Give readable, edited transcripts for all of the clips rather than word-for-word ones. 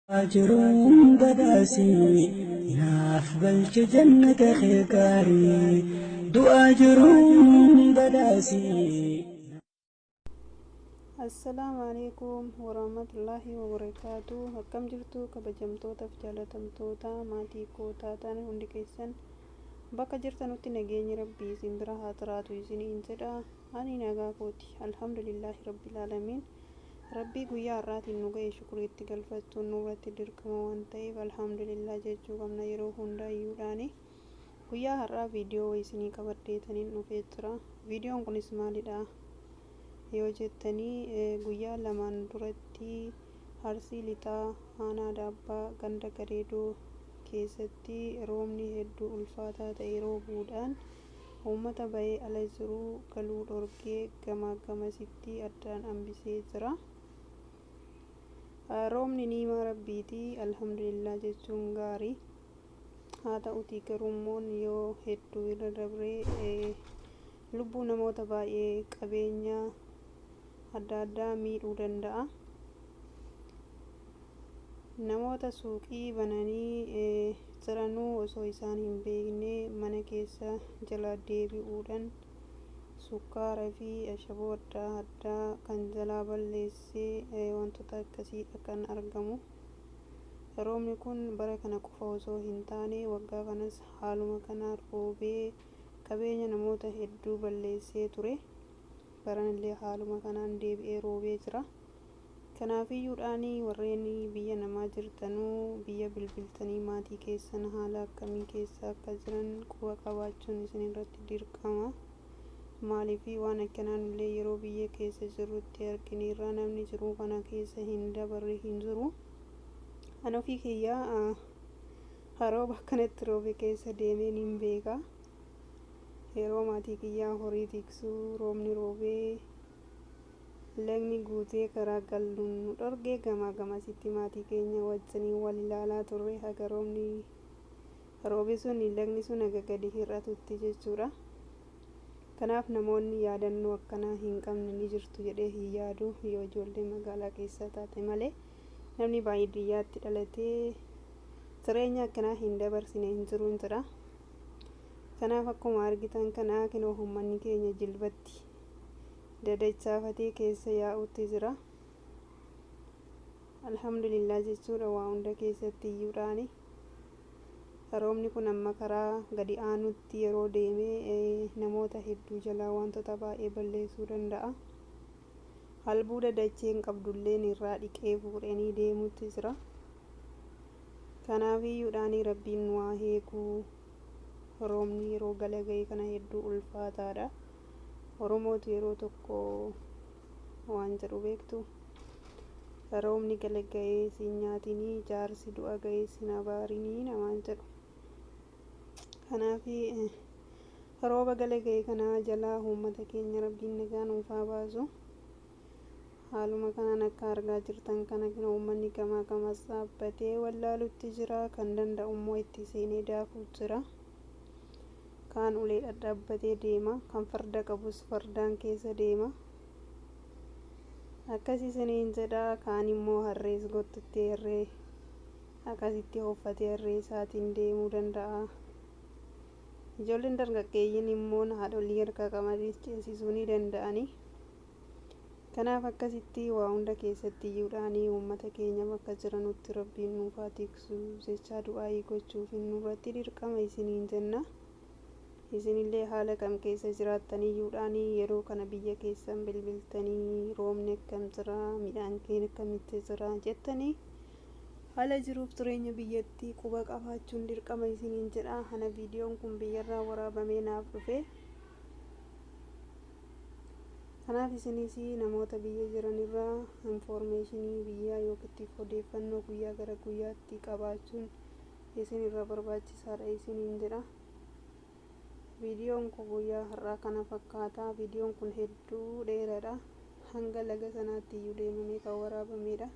أجرهم بداسي ناف بلش جنة خيكاري دو أجرهم بداسي. السلام عليكم ورحمة الله وبركاته. akkam jirtu kabajamtootaaf jaalatamtoota maatii kootaa ta'an hundi keessan bakka jirtanutti nageenyi rabbii isin bira haa tiraatu isiniin jedha. Ani nagaa kooti alhamdulillahi rabbil aalamiin. Rabbii guyyaa har'aatiin nu ga'e shukuriitti galfachuun nurratti dirqama waan ta'eef alhamdulillah jechuu qabna yeroo hundaayyuudhaani. Guyyaa har'aa viidiyoo isinii qabadheetaniin dhufee jira. Viidiyoon kunis maalidha yoo jettanii guyyaa lamaan duratti Arsii Lixaa aanaa Daabbaa ganda Gareedoo keessatti roobni hedduu ulfaataa ta'e roobuudhaan uummata ba'ee ala jiru galuu dhorkee gamaa gamasitti addaan hambisee jira. Roobni ni'imaa rabbiiti alhamdulillah jechuun gaarii. Haa ta'utii garummoon yoo hedduu irra dabree lubbuu namoota baay'ee qabeenya adda addaa miidhuu danda'a. Namoota suuqii bananii jiranuu osoo isaan hin beekne mana keessa jalaa deebi'uudhaan sukkaaraa fi ashaboo adda addaa kan jalaa balleessee wantoota akkasiidha kan argamu. Roobni kun bara kana qofa osoo hin taane waggaa kanas haaluma kanaan roobee qabeenya namoota hedduu balleessee ture. Baranillee haaluma kanaan deebi'ee roobee jira. Kanaafiyyuudhaan warreen biyya namaa jirtanuu biyya bilbiltanii maatii keessan haala akkamii keessa akka jiran quba qabaachuun isin irratti dirqama. Maaliif waan akkanaallee yeroo biyya keessa jirrutti argineerra namni jiruu kana keessa hin dabarre hin jiru. Ani ofii kiyyaa haroo bakkanatti roobe keessa deemeen hin beeka. Yeroo maatii kiyyaa horii tiksuu roobni roobee lagni guutee karaa galuun nu dhorgee gamaa gamasitti maatii keenya wajjiniin wal ilaalaa turre haga roobni roobe sun lagni sun haga gadi hir'atutti jechuudha. Kanaaf namoonni yaadannoo akkanaa hin qabne ni jirtu jedhee hin yaadu yoo ijoollee magaalaa keessaa taate malee. Namni baadiyyaatti dhalatee jireenya akkanaa hin dabarsine hin jiru jira. Kanaaf akkuma argitan kana kinoo uummanni keenya jilbatti dadachaafatee keessa yaa'utti jira. Alhamdulillah jechuudha waa hunda keessatti iyyuudhaani. Roobni kun amma karaa gadi aanutti yeroo deemee namoota hedduu jalaa wantoota baay'ee balleessuu danda'a. Albuuda dacheen qabdulleen irraa dhiqee fuudhanii deemutti jira. Kanaafiyyuudhaan rabbiin nu haa eegu. Roobni yeroo gala ga'e kana hedduu ulfaataadha. Oromootu yeroo tokko waan jedhu beektu. Roobni gala ga'ee siin nyaatinii jaarsi du'a ga'ee siin abaarinii namaan jedhu. Kanaaf rooba gala ga'e kana jalaa uummata keenya rabbiin nagaa nuuf haa baasu. Haaluma kanaan akka argaa jirtan kana uummanni gamaa gamas dhaabbatee wallaalutti jira. Kan danda'u immoo itti seenee daakuu jira. Kaan ulee dhadhaabbatee deema. Kan farda qabus fardaan keessa deema. Akkasii isiniin jedha. Kaan immoo harrees gottutti harree akkasitti hoffatee harree isaatiin deemuu danda'a. Ijoolleen dargaggeeyyiin immoo haadholii harka qamadiis ceesisuu ni danda'ani. Kanaaf akkasitti waa hunda keessatti iyyuudhaan uummata keenya bakka jiranutti rabbiin nuuf haa tiksu jechaa du'aayii gochuuf nurratti dirqama isiniin jenna. Isinillee haala kam keessa jiraattanii iyyuudhaan yeroo kana biyya keessan bilbiltanii roobni akkam jira midhaan keenya akkamitti jira jettanii haala jiruuf jireenya biyyattii quba qabaachuun dirqama isiniin jedha. Ana viidiyoon kun biyyarraa waraabamee naaf dhufe. Kanaaf isinis namoota biyya jiranirraa infoormeeshinii biyyaa yookiin odeeffannoo guyyaa gara guyyaatti qabaachuun isinirra barbaachisaadha isiniin jedha. Viidiyoon kun guyyaa har'aa kana fakkaata. Viidiyoon kun hedduu dheeraadha. Hanga laga sanaatti iyyuu deemamee kan waraabamedha.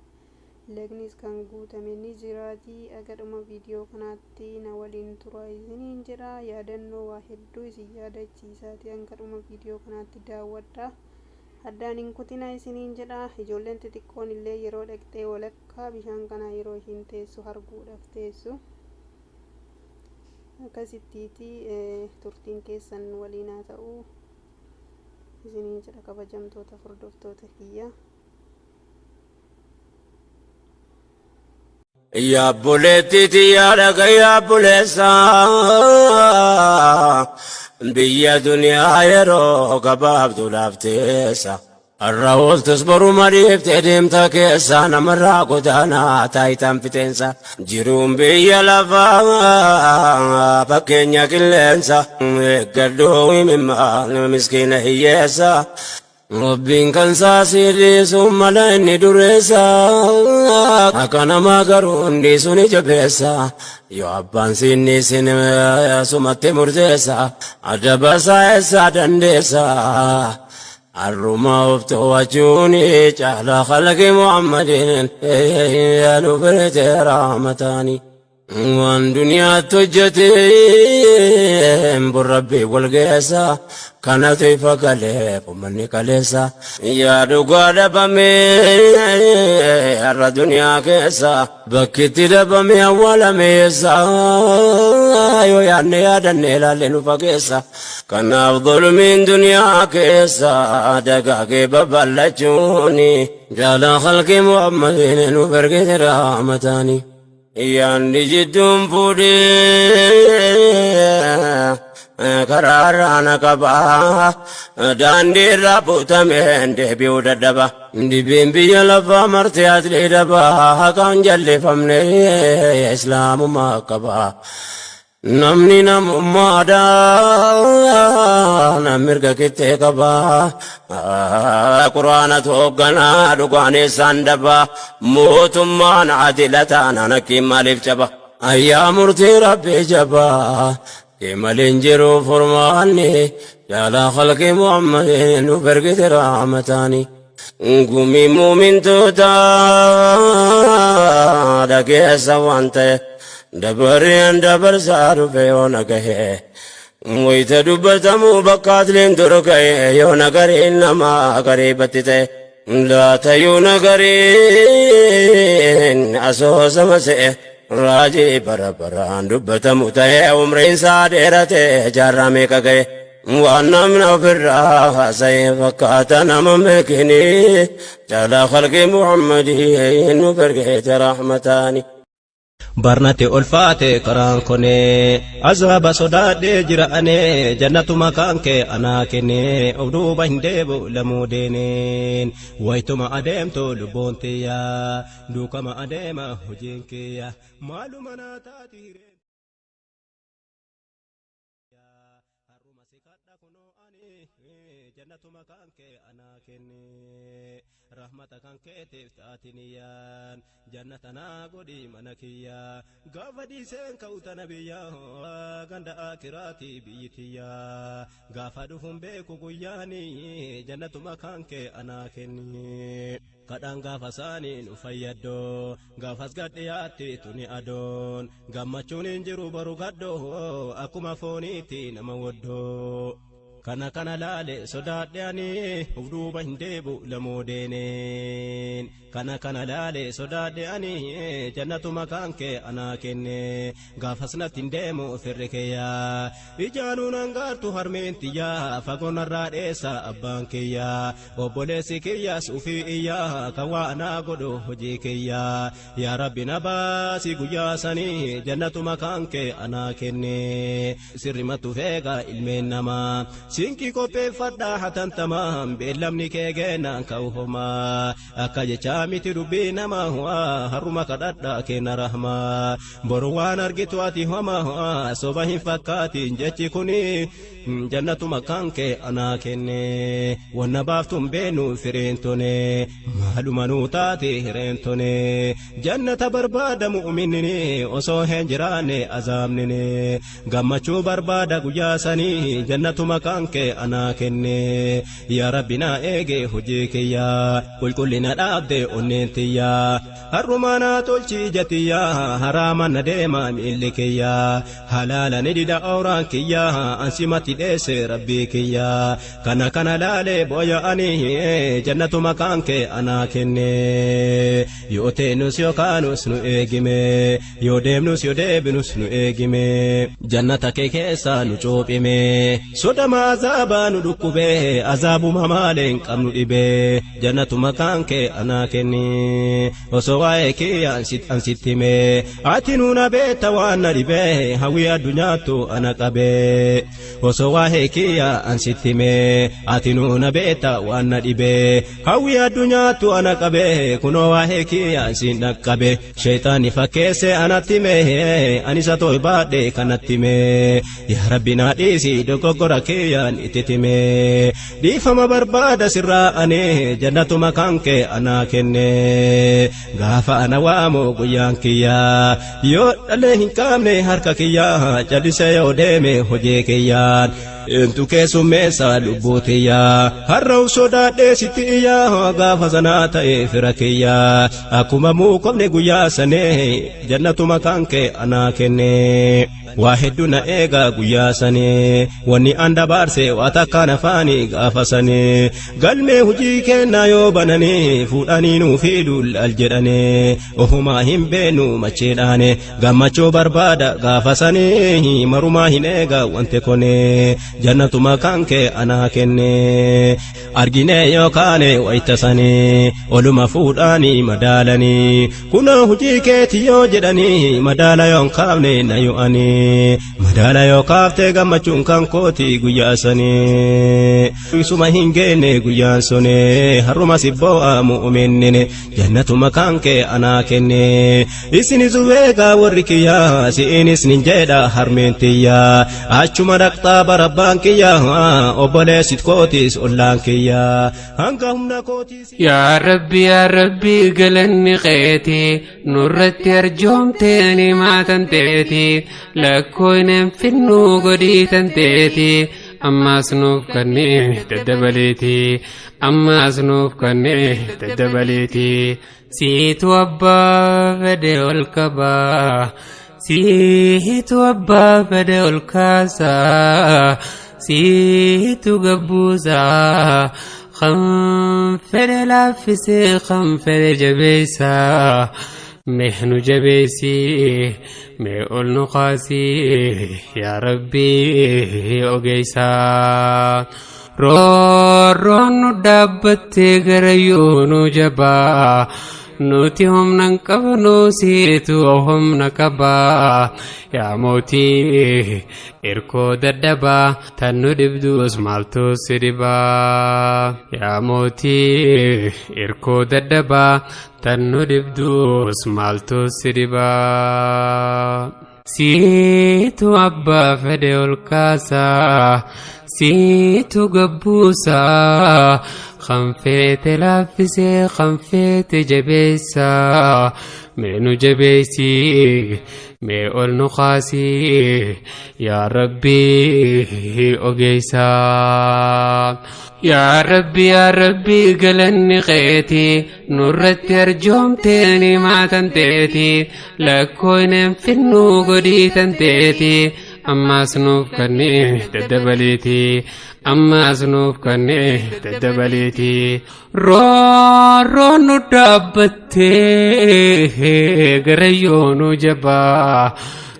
Lagnis kan guutame ni jiraatii. Agadhuma viidiyoo kanaatti na waliin tura isiniin jedha. Yaadannoo waa hedduu isin yaadachiisaati. Hanga dhuma viidiyoo kanaatti daawwadha. addaan hin kutina isiniin jedha. Ijoolleen xixiqqoon illee yeroo dhaqxee walakkaa bishaan kana yeroo ishiin teessu arguudhaaf teessu. Akkasittiiti turtiin keessan waliin haa ta'u isiniin jedha kabajamtoota hordoftoota kiyya. Ya buletti ya daga ya bulesa biya dunya yero kabab dulaftesa arrawol tasbaru marif tedim takesa namra godana taitam fitensa jirum biya lava pakenya kilensa gaddo mimma miskina hiyesa Rabbin kan sasiri sumala inni duresa akana magaru ndi suni jabesa yo abban sinni sini sumatte murtesa adabasa esa dandesa arruma uftu wajuni cala khalqi muhammadin ya nubrite rahmatani wan dunya tujjati burabbi walgesa kanatu ifakale kumani kalesa ya duga dabame arra dunya kesa bakiti dabame awala mesa yo yanne yadanne lalenu fakesa kana afdalu min dunya kesa daga ke babalachuni jala khalqi muhammadin nubargite rahmatani yanni jiddum fude kararana kaba dandi raputa mende biuda daba di bimbi yalafa marti atli daba kan jalle famne islamu makaba namni namumada namirga kitte kaba qur'ana togana dugane sandaba mutumman adilatan nakim malif jaba ayyamurti rabbi jaba كمالنجرو فرماني يا خلق محمد نبرقت رحمتاني قومي مؤمن توتا دكي سوانت دبرين دبر سارو فيونك هي ويتدبتمو بقات لندرك يونك إنما قريبتت لا تيونك أسوس مسئ راجي بربران دبتا متى عمرين سادرته جرامي كغي وانا من فرا سيفكاتنا ممكني جل خلق محمد نبرك رحمتاني barnate olfaate qaraan kone azaba sodaadhe jiraane jannatu makaanke anaa kenne obduuba hin deebu lamuu deeneen waytuma adeemtu lubboon tiyya duukama adeema hojiin kiyya maaluma naa taati harruma si kadha kunoo ani jannatu makaanke anaa kenne rahmata kan keetiif taatiniyaan jannatana godhi mana kiyya gaafa dhiiseen ka'uta nabiyya ganda akiraati biyyitiyya gaafa dhufuun beeku guyyaani jannatuma kan kee anaa kenni kadhaan gaafa saaniin ufayyaddo gaafas gadhiyaatti tuni adoon gammachuun hin jiru baru gaddoo akkuma fooniitti nama woddoo kana laale sodaadhe ani ufduuba hin deebu lamoo deeneen kana laale sodaadhe ani jannatu makaan kee anaa kenne gaafas natti hin deemu firri kiyya ijaanuun hangaartu harmeen tiyya fagoonarraa dheessa abbaan kiyya obboleessi kiyyas ufii iyyaa kan waa anaa godhu hojii kiyya yaa rabbi na baasi guyyaa sanii jannatu makaan kee anaa kenne sirrimatu feega ilmeen namaa sinki kopheeffadhaa hatantamaan beellamni kee geenaan ka'u homaa akka jechaa miti dubbii namaa harruma kadhadhaa kenna rahmaa boru waan argitu ati homaa soba hin fakkaatiin jechi kuni jannatu makaan kee anaa kenne wanna baaftuun beenu fireentone maaluma nuu taate hireentone jannata barbaada mu'minni osoo hin jiraanne azaabnine gammachuu barbaada guyyaa sanii jannatu makaan kanke ana kenne ya rabbina ege hujikiyya kulkullina dabde onnentiya harumana tolchi jatiya harama nadema millikiyya halala nidida aurakiyya ansimati dese rabbikiyya kana lale boya ani jannatu makanke ana kenne yo tenus yo kanus nu egime yo demnus yo debnus nu egime jannata ke kesa nu chopime sodama azaba nu dukube azabu mamalen kamnu ibe jannatu makanke ana kenni osowae ki ansitime atinuna beta wana ibe hawi adunyatu ana kabe osowae ki ansitime atinuna beta wana ibe hawi adunyatu ana kabe kuno wahe ki ansindakabe shaytani fakese anatime anisa toibade kanatime ya rabbina disi dogogora kiyan ititime difama barbada sirra ane jannatu makanke ana kenne gafa ana wamo guyankiya yo dale hinkamne harka kiya jalise yo deme hoje kiyan entu kesu mesa lubotiya harraw sodade sitiya gafa sanata e firakiya akuma mu komne guyasane jannatu makanke ana kenne wahiduna ega guyasane wani anda barse watakana fani gafasane galme huji kenna yo banane fudani nu fidul aljedane ohuma himbenu machedane gamacho barbada gafasane maruma hinega wante kone jannatu makanke ana kenne argine yo kane waitasane oluma fudani madalani kuna huji keti yo jedani madala yon kamne nayo ani madala yo kafte gamachun kan koti guyasane suma hingene guyasone haruma sibbo mu'minne jannatu makanke ana kenne isini zuwega warrikiya siinis ninjeda harmentiya achuma dakta barabbankiya obole sitkotis ollankiya hanga humna kotis ya rabbi galanni qeeti nurratti arjoomteeni maatanteeti lakkoinen finnu godhiitanteeti ammaas nuuf kannee daddabaleeti ammaas nuuf kannee daddabaleeti siitu abbaa fedhe ol qabaa siitu abbaa fedhe ol kaasaa siitu gabbuusaa kan fedhe laaffisee kan fedhe jabeessaa mehnu jabeesii mee ol nu qaasii yaa rabbii ogeysaa roorroon nu dhaabbattee gara yoonu jabaa nuti humnan qabnu siitu humna qabaa yaa mootii irkoo daddabaa tan nu dhibdus maaltu si dhibaa yaa mootii irkoo daddabaa tan nu dhibdus maaltu si dhibaa siitu abbaa fedhe ol kaasaa siitu gabbuusaa خنفيت لافسي خنفيت جبيسا مينو جبيسي مي أول نخاسي يا ربي أوجيسا يا ربي قلني خيتي نورت أرجوم تاني ما تنتيتي لكوين في النوغدي تنتيتي أما سنوف كني تدبليتي أما سنوف كني تدبليتي رو ندابتي غريونو جبا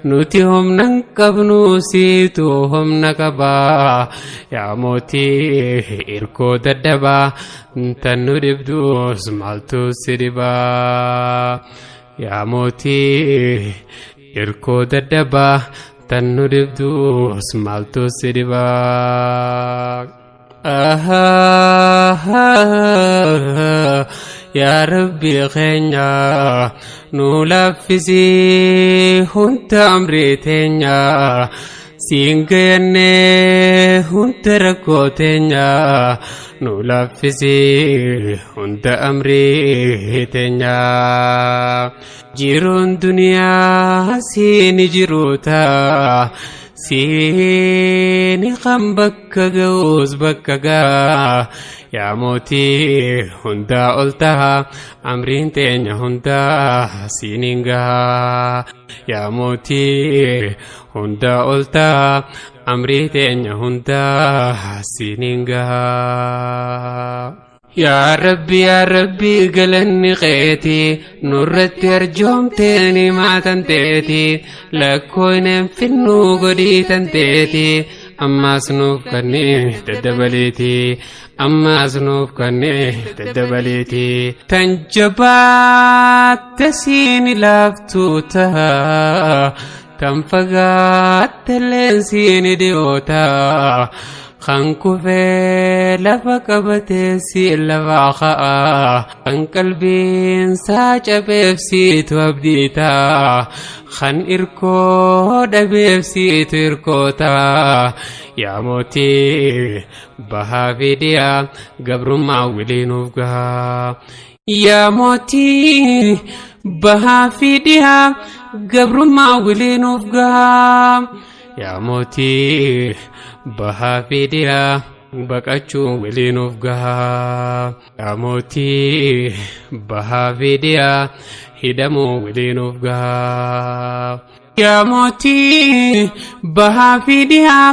nuti humnan qabnu siitu humna qabaa yaa mootii irkoo daddabaa tan nu dhibdus maaltu si dhibaa yaa mootii irkoo daddabaa tan nu dhibdus maaltu si dhibaa يا ربي خينيا نولافسي هنت أمريتينيا سينكيني هنت ركوتينيا نولافسي هنت أمريتينيا جيرون دنيا سيني جيروتا siini kan bakka ga'us bakka gaa yaa mootii hundaa ol taha amriin teenya hundaa siiniin gahaa yaa mootii hundaa ol taha amrii teenya hundaa siiniin gahaa yaa rabbi galanni qeeti nurratti arjoomteeni maatan teeti lakkooynen finnuu godhii tan teeti ammaas nuuf kannee daddabaleeti ammaas nuuf kannee daddabaleeti tan jabaatte siini laaftuu taha tan fagaatte leensiini dhiyoota kan kufee lafa qabatee si lafa ka'a kan qalbiin saa cabeefsiitu abdiita kan irkoo dhabeefsiitu irkoota yaa mootii bahaa fi dhiyaa gabrummaa wiliinuuf gahaa yaa mootii bahaa fi dhiyaa gabrummaa wiliinuuf gahaa yaa mootii bahaa fi dhiyaa baqachuu wiliinuuf gahaa yaa mootii bahaa fi dhiyaa hidhamuu wiliinuuf gahaa yaa mootii bahaa fi dhiyaa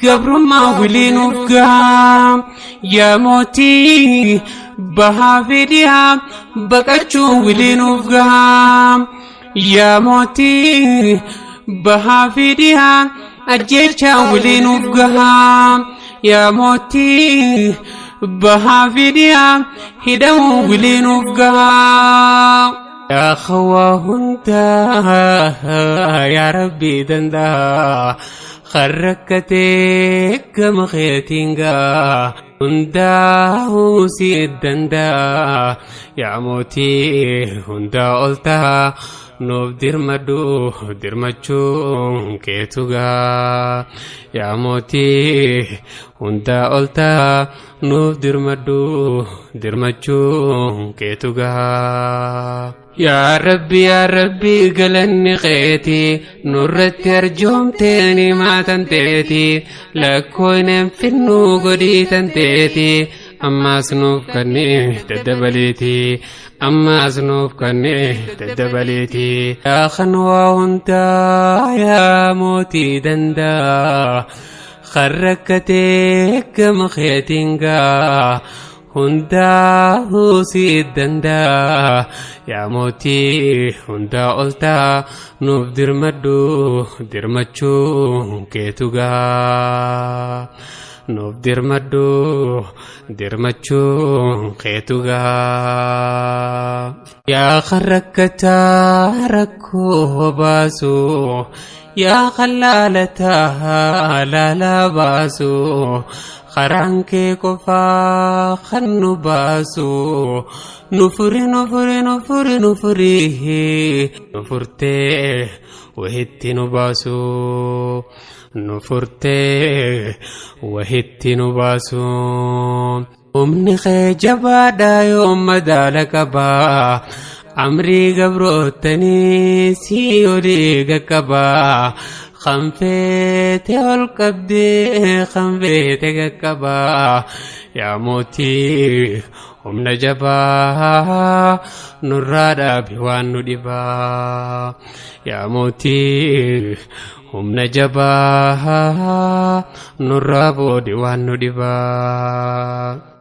gabrummaa wiliinuuf gahaa yaa mootii bahaa fi dhiyaa baqachuu wiliinuuf gahaa yaa mootii bahaa fi dhiyaa ajjecha wiliinuuf gahaa yaa mootii bahaa fi dhiyaa hidhamuu wiliinuuf gahaa yaa khawaa hundaa yaa rabbii danda'a kan rakkatee gama keetiin gaa hundaa'uu si danda'a yaa mootii hundaa ol taha nuuf dirmadhu dirmachuun keetu gaa yaa mootii hundaa ol taha nuuf dirmadhu dirmachuun keetu gaa yaa rabbi galanni qeeti nurratti arjoomteeni maatan teeti lakkooynen finnuu godhii tan teeti ammaas nuuf kannee daddabaleeti ammaas nuuf kannee daddabaleeti yaa kan waa hundaa yaa mootii danda'a kan rakkatee gama keetiin gaa hundaa'uu si danda'a yaa mootii hundaa ol taha nuuf dirmadhu dirmachuun keetu gaa nuuf dirmadhu dirmachuun keetu gaa yaa kan rakkataa rakkoo baasu yaa kan laalataa laalaa baasu karaan kee qofaa kan nu baasu nufuri nufurtee wahitti nu baasu nufurtee wahitti nu baasu humni kee jabaadha yoo madaala qabaa amrii gabrootanii si olii gaqqabaa kan feete ol qabdee kan feete gaqqabaa yaa mootii humna jabaa nurraa dhaabi waan nu dhibaa yaa mootii humna jabaa nurraa boodi waan nu dhibaa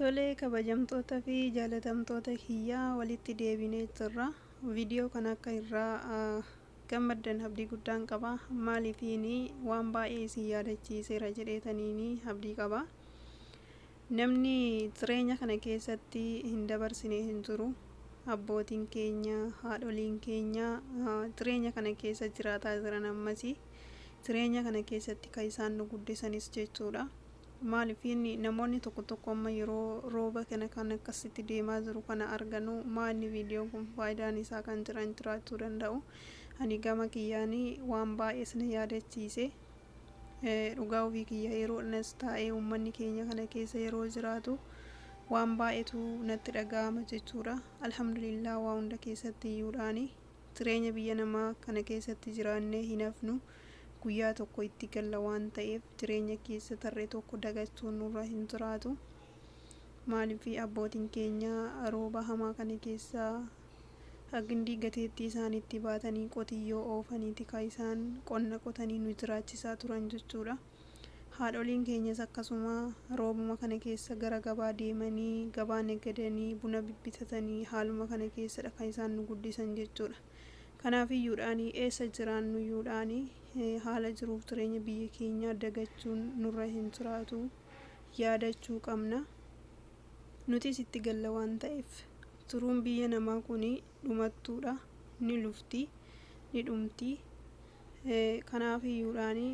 Tolee, kabajamtoota fi jaalatamtoota kiyyaa walitti deebinee jirra. Viidiyoo kana akka irraa gammaddan abdii guddaan qaba. Maaliifiini waan baay'ee isin yaadachiiseera jedheetaniini abdii qaba. Namni jireenya kana keessatti hin dabarsine hin jiru. Abbootiin keenya, haadholiin keenya jireenya kana keessa jiraataa jiran ammasi jireenya kana keessatti kan isaan nu guddisanis jechuudha. Maaliifiin namoonni tokko tokko amma yeroo rooba kana kan akkasitti deemaa jiru kana arganu maali viidiyoon kun faayidaan isaa kan jiran jiraachuu danda'u. Ani gama kiyyaanii waan baay'ee sana yaadachiise. Dhugaa ofii kiyya yeroo innis taa'ee uummanni keenya kana keessa yeroo jiraatu waan baay'eetu natti dhaga'ama jechuudha. Alhamdulillah waa hunda keessatti iyyuudhaani jireenya biyya namaa kana keessatti jiraannee hin hafnu. Guyyaa tokko itti galla waan ta'eef jireenya keessa tarree tokko dagachuun nurra hin jiraatu. Maaliifii abbootiin keenya rooba hamaa kana keessa hagindii gateettii isaanitti baatanii qotiyyoo oofaniiti kan isaan qonna qotanii nu jiraachisaa turan jechuudha. Haadholiin keenyas akkasuma roobuma kana keessa gara gabaa deemanii gabaa naggadanii buna bibbitatanii haaluma kana keessadha kan isaan nu guddisan jechuudha. Kanaaf iyyuudhaani eessa jiraannu iyyuudhaani haala jiruuf jireenya biyya keenya dagachuun nurra hin jiraatu yaadachuu qabna. Nutis itti galla waan ta'eef turuun biyya namaa kuni dhumattuudha, ni lufti, ni dhumti. Kanaaf iyyuudhaani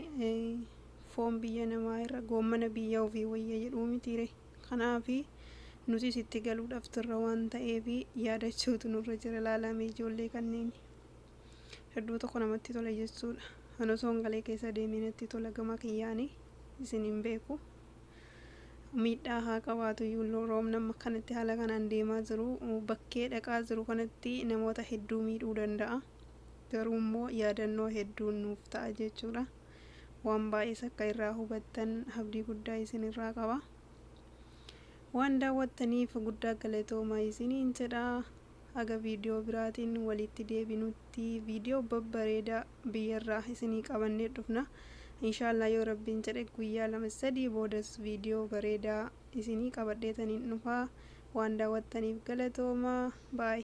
foon biyya namaa irra goommana biyya ofii wayya jedhuu mitiire. Kanaaf nutis itti galuudhaaf turra waan ta'eef yaadachuutu nurra jira. Ilaalamee ijoollee kanneen hedduu tokko namatti tola jechuudha. Ani osoo galee keessa deemee natti tola gama kiyyaanii isin hin beeku. Miidhaa haa qabaatu iyyuu roobni amma kanatti haala kanaan deemaa jiru bakkee dhaqaa jiru kanatti namoota hedduu miidhuu danda'a. Garuu immoo yaadannoo hedduun nuuf ta'a jechuudha. Waan baay'ees akka irraa hubattan abdii guddaa isin irraa qaba. Waan daawwattaniif guddaa galatoomaa isiniin jedha. Haga viidiyoo biraatiin walitti deebinutti viidiyoo babbareedaa biyyarraa isinii qabannee dhufna. Inshaallah yoo rabbiin jedhe guyyaa 2-3 boodas viidiyoo bareedaa isinii qabadheetaniin dhufa. Waan daawwattaniif galatoomaa. Baay.